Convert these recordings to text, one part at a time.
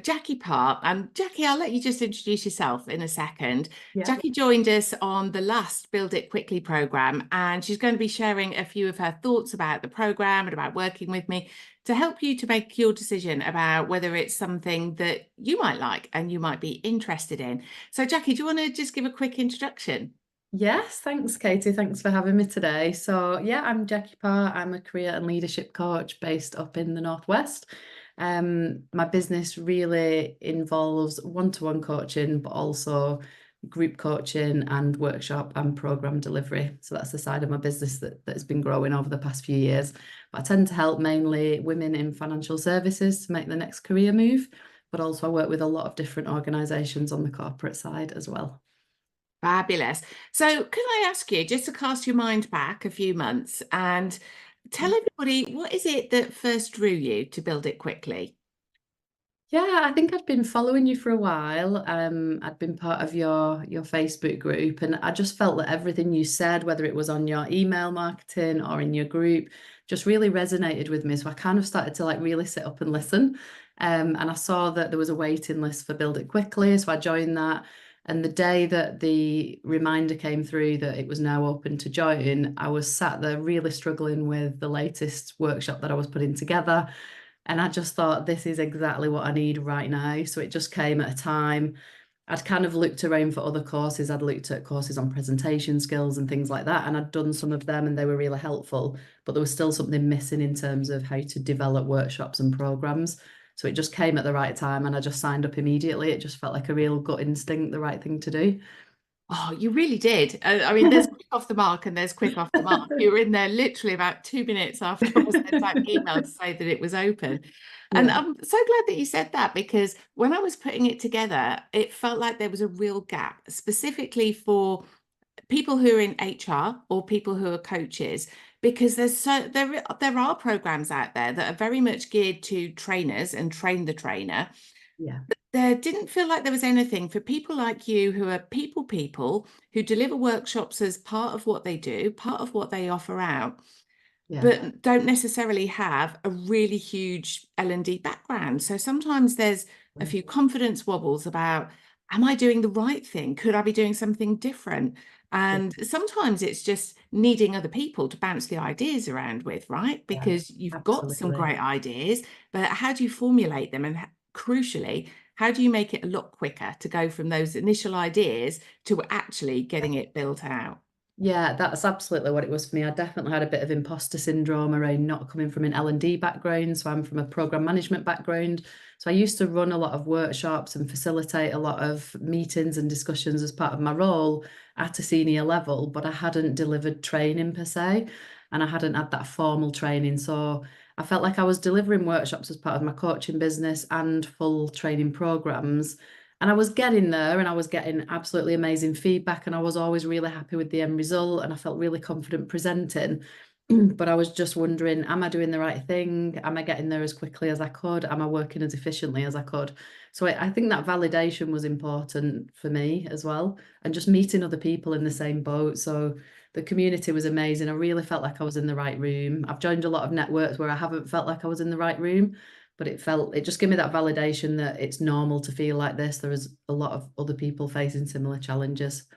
Jacqui Parr. And Jacqui, I'll let you just introduce yourself in a second. Yeah. Jacqui joined us on the last Build It Quickly program, and she's going to be sharing a few of her thoughts about the program and about working with me to help you to make your decision about whether it's something that you might like and you might be interested in. So, Jacqui, do you want to just give a quick introduction? Yes, thanks, Katie. Thanks for having me today. So, yeah, I'm Jacqui Parr. I'm a career and leadership coach based up in the Northwest. My business really involves one-to-one coaching, but also group coaching and workshop and program delivery. So that's the side of my business that's been growing over the past few years. But I tend to help mainly women in financial services to make the next career move, but also I work with a lot of different organisations on the corporate side as well. Fabulous. So, can I ask you just to cast your mind back a few months and tell everybody what is it that first drew you to Build It Quickly? Yeah, I think I'd been following you for a while. I'd been part of your Facebook group, and I just felt that everything you said, whether it was on your email marketing or in your group, just really resonated with me. So I kind of started to like really sit up and listen. And I saw that there was a waiting list for Build It Quickly, so I joined that. And the day that the reminder came through that it was now open to join, I was sat there really struggling with the latest workshop that I was putting together. And I just thought, this is exactly what I need right now. So it just came at a time. I'd kind of looked around for other courses. I'd looked at courses on presentation skills and things like that. And I'd done some of them and they were really helpful. But there was still something missing in terms of how to develop workshops and programs. So it just came at the right time and I just signed up immediately. It just felt like a real gut instinct, the right thing to do. Oh, you really did. I mean, there's quick off the mark and there's quick off the mark. You were in there literally about 2 minutes after I sent out the email to say that it was open. And Yeah, I'm so glad that you said that because when I was putting it together, it felt like there was a real gap, specifically for people who are in HR or people who are coaches, because there are programs out there that are very much geared to trainers and train the trainer. yeah, There didn't feel like there was anything for people like you who are people who deliver workshops as part of what they do, part of what they offer out, yeah, but don't necessarily have a really huge L&D background. So sometimes there's a few confidence wobbles about, am I doing the right thing? Could I be doing something different? yeah, And sometimes it's just needing other people to bounce the ideas around with, right? yeah, Because you've got some absolutely. great ideas, but how do you formulate them? And crucially, how do you make it a lot quicker to go from those initial ideas to actually getting it built out? Yeah, that's absolutely what it was for me. I definitely had a bit of imposter syndrome around not coming from an L&D background. So I'm from a program management background. So I used to run a lot of workshops and facilitate a lot of meetings and discussions as part of my role at a senior level, but I hadn't delivered training per se, and I hadn't had that formal training. So I felt like I was delivering workshops as part of my coaching business and full training programs. And I was getting there and I was getting absolutely amazing feedback. And I was always really happy with the end result. And I felt really confident presenting. But I was just wondering, am I doing the right thing? Am I getting there as quickly as I could? Am I working as efficiently as I could? So I think that validation was important for me as well. And just meeting other people in the same boat. So the community was amazing. I really felt like I was in the right room. I've joined a lot of networks where I haven't felt like I was in the right room, but it just gave me that validation that it's normal to feel like this. There is a lot of other people facing similar challenges.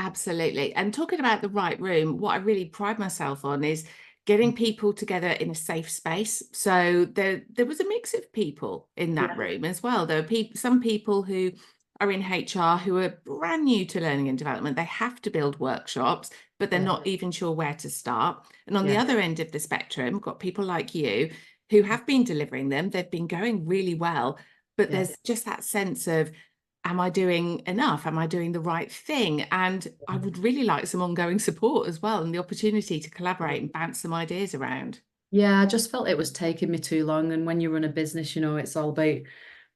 Absolutely. And talking about the right room, what I really pride myself on is getting people together in a safe space. So there was a mix of people in that Yeah, room as well. There are some people who are in HR who are brand new to learning and development. They have to build workshops, but they're yeah, not even sure where to start. And on the yeah, other end of the spectrum, we've got people like you who have been delivering them. They've been going really well, but yeah, there's just that sense of, am I doing enough? Am I doing the right thing? And I would really like some ongoing support as well and the opportunity to collaborate and bounce some ideas around. yeah. I just felt it was taking me too long. And when you run a business, it's all about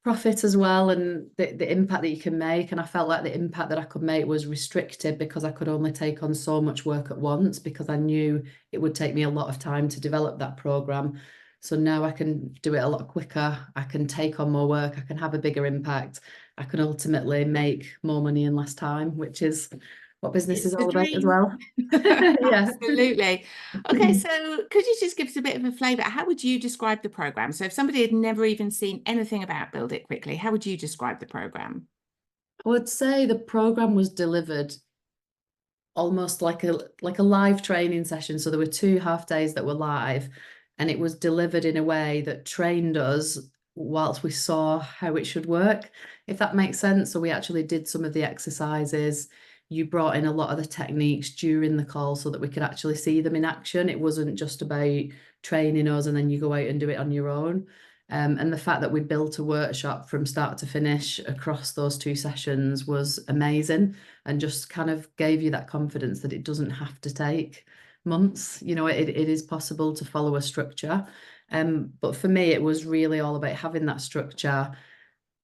profit as well and the impact that you can make. And I felt like the impact that I could make was restricted because I could only take on so much work at once because I knew it would take me a lot of time to develop that program. So now I can do it a lot quicker. I can take on more work. I can have a bigger impact. I can ultimately make more money in less time, which is what business It's is the all about as dream. well. Yeah. Absolutely. Okay, so could you just give us a bit of a flavour? How would you describe the program? So if somebody had never even seen anything about Build It Quickly, how would you describe the program? I would say the program was delivered almost like a live training session. So there were 2 half days that were live, and it was delivered in a way that trained us whilst we saw how it should work, if that makes sense. So we actually did some of the exercises. You brought in a lot of the techniques during the call so that we could actually see them in action. It wasn't just about training us and then you go out and do it on your own. And the fact that we built a workshop from start to finish across those 2 sessions was amazing, and just kind of gave you that confidence that it doesn't have to take months. You know, it is possible to follow a structure. But for me, it was really all about having that structure,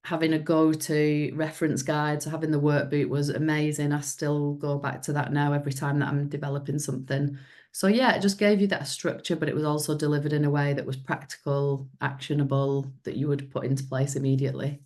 having a go-to reference guide. So having the workbook was amazing. I still go back to that now every time that I'm developing something. So yeah, it just gave you that structure, but it was also delivered in a way that was practical, actionable, that you would put into place immediately.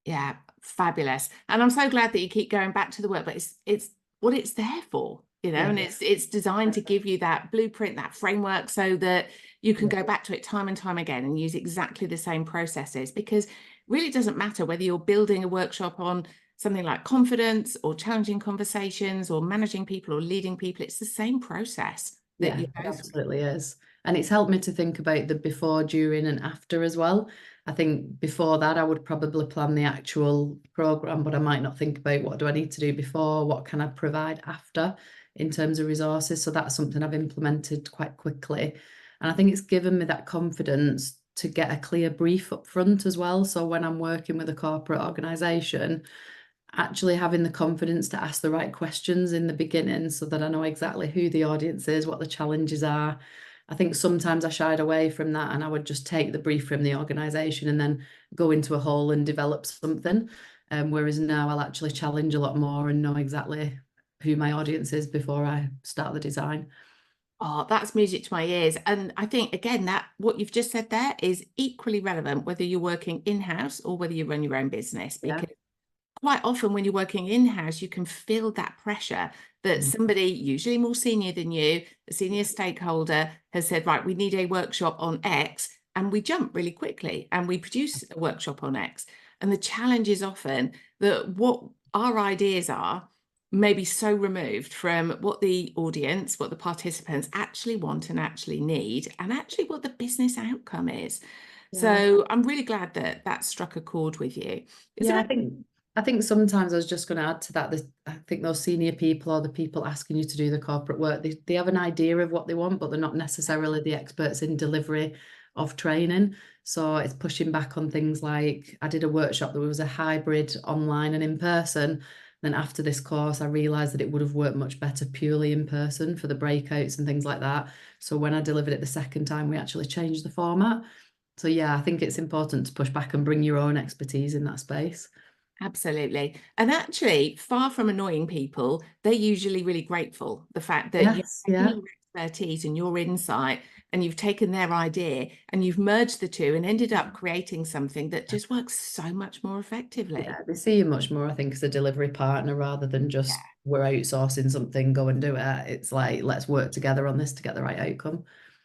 Yeah, fabulous. And I'm so glad that you keep going back to the work, but it's what it's there for, you know, Yeah. and it's designed to give you that blueprint, that framework, so that you can Yeah. go back to it time and time again and use exactly the same processes. Because really it doesn't matter whether you're building a workshop on something like confidence or challenging conversations or managing people or leading people, it's the same process that Yeah, you it go through. absolutely is. And it's helped me to think about the before, during, and after as well. I think before that, I would probably plan the actual program, but I might not think about what do I need to do before, what can I provide after in terms of resources. So that's something I've implemented quite quickly. And I think it's given me that confidence to get a clear brief up front as well. So when I'm working with a corporate organization, actually having the confidence to ask the right questions in the beginning so that I know exactly who the audience is, what the challenges are. I think sometimes I shied away from that and I would just take the brief from the organisation and then go into a hole and develop something. Whereas now I'll actually challenge a lot more and know exactly who my audience is before I start the design. Oh, that's music to my ears. And I think, again, that what you've just said there is equally relevant, whether you're working in-house or whether you run your own business, Yeah. because quite often when you're working in-house, you can feel that pressure that Mm. somebody, usually more senior than you, a senior stakeholder, has said, right, we need a workshop on X, and we jump really quickly and we produce a workshop on X. And the challenge is often that what our ideas are may be so removed from what the audience, what the participants actually want and actually need, and actually what the business outcome is. Yeah. So I'm really glad that that struck a chord with you. Is Yeah, there I think sometimes I was just going to add to that. I think those senior people or the people asking you to do the corporate work, they have an idea of what they want, but they're not necessarily the experts in delivery of training. So it's pushing back on things like I did a workshop that was a hybrid online and in person. Then after this course, I realized that it would have worked much better purely in person for the breakouts and things like that. So when I delivered it the second time, we actually changed the format. So yeah, I think it's important to push back and bring your own expertise in that space. Absolutely. And actually, far from annoying people, they're usually really grateful. The fact that you've Yes, taken yeah. your expertise and your insight and you've taken their idea and you've merged the two and ended up creating something that just works so much more effectively. Yeah, they see you much more, I think, as a delivery partner rather than Yeah, just we're outsourcing something, go and do it. It's like, let's work together on this to get the right outcome.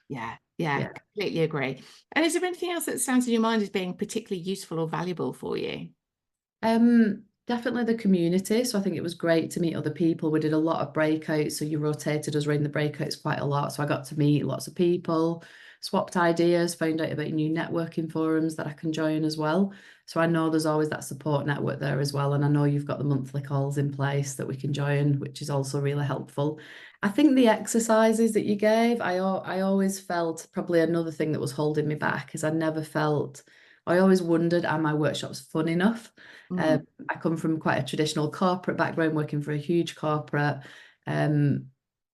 yeah, Yeah. completely agree. And is there anything else that stands in your mind as being particularly useful or valuable for you? Definitely the community. So I think it was great to meet other people. We did a lot of breakouts, so you rotated us around the breakouts quite a lot. So I got to meet lots of people, swapped ideas, found out about new networking forums that I can join as well. So I know there's always that support network there as well. And I know you've got the monthly calls in place that we can join, which is also really helpful. I think the exercises that you gave, I always felt probably another thing that was holding me back is I always wondered, are my workshops fun enough? Mm. I come from quite a traditional corporate background, working for a huge corporate. Um,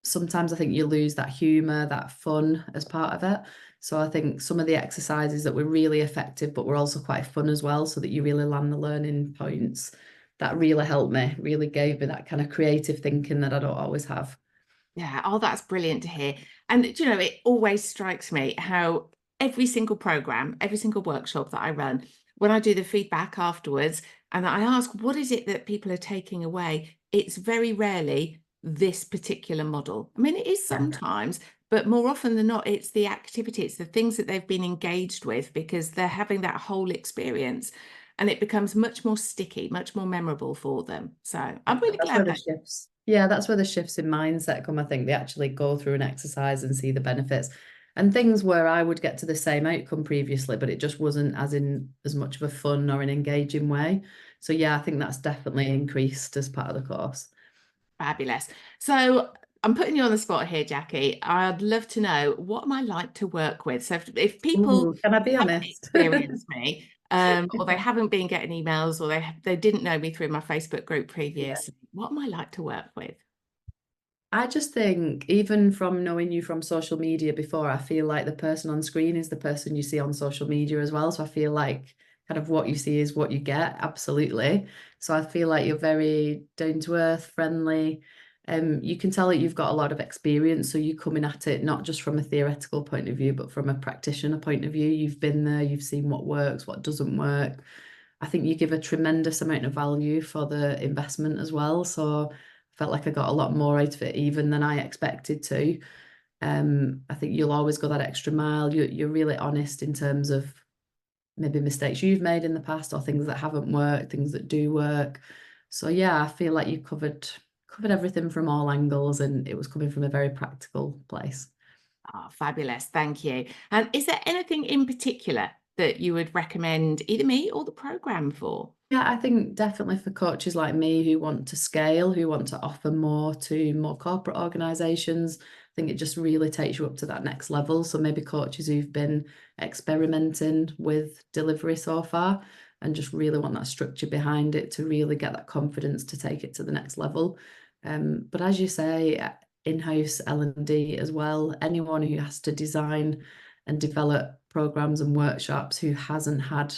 Sometimes I think you lose that humour, that fun as part of it. So I think some of the exercises that were really effective, but were also quite fun as well, so that you really land the learning points. That really helped me, really gave me that kind of creative thinking that I don't always have. Yeah, oh, that's brilliant to hear. And you know, it always strikes me how every single program, every single workshop that I run, when I do the feedback afterwards, and I ask, what is it that people are taking away? It's very rarely this particular model. I mean, it is sometimes, but more often than not, it's the activity, it's the things that they've been engaged with, because they're having that whole experience, and it becomes much more sticky, much more memorable for them. So I'm really That's where glad the that. shifts, yeah, that's where the shifts in mindset come. I think they actually go through an exercise and see the benefits, and things where I would get to the same outcome previously, but it just wasn't as much of a fun or an engaging way. So yeah, I think that's definitely increased as part of the course. Fabulous. So I'm putting you on the spot here, Jacqui. I'd love to know, what am I like to work with? So if people Ooh, can I be haven't honest? experienced me, or they haven't been getting emails, or they didn't know me through my Facebook group Yeah. previously, what am I like to work with? I just think, even from knowing you from social media before, I feel like the person on screen is the person you see on social media as well. So I feel like kind of what you see is what you get. Absolutely. So I feel like you're very down to earth, friendly. You can tell that you've got a lot of experience. So you're coming at it not just from a theoretical point of view, but from a practitioner point of view. You've been there, you've seen what works, what doesn't work. I think you give a tremendous amount of value for the investment as well. So felt like I got a lot more out of it even than I expected to. I think you'll always go that extra mile. You're really honest in terms of maybe mistakes you've made in the past or things that haven't worked, things that do work. So yeah, I feel like you covered everything from all angles, and it was coming from a very practical place. Oh, fabulous. Thank you. And is there anything in particular that you would recommend either me or the program for? Yeah, I think definitely for coaches like me who want to scale, who want to offer more to more corporate organizations, I think it just really takes you up to that next level. So maybe coaches who've been experimenting with delivery so far and just really want that structure behind it to really get that confidence to take it to the next level. But as you say, in-house L&D as well, anyone who has to design and develop programs and workshops who hasn't had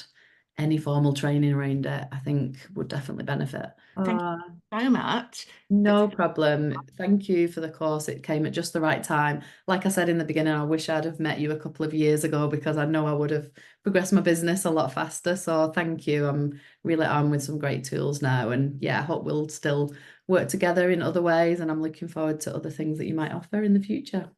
any formal training around it, I think would definitely benefit. Thank you so much. It's No problem. Thank you for the course. It came at just the right time. Like I said in the beginning, I wish I'd have met you a couple of years ago because I know I would have progressed my business a lot faster. So thank you. I'm really armed with some great tools now. And yeah, I hope we'll still work together in other ways. And I'm looking forward to other things that you might offer in the future.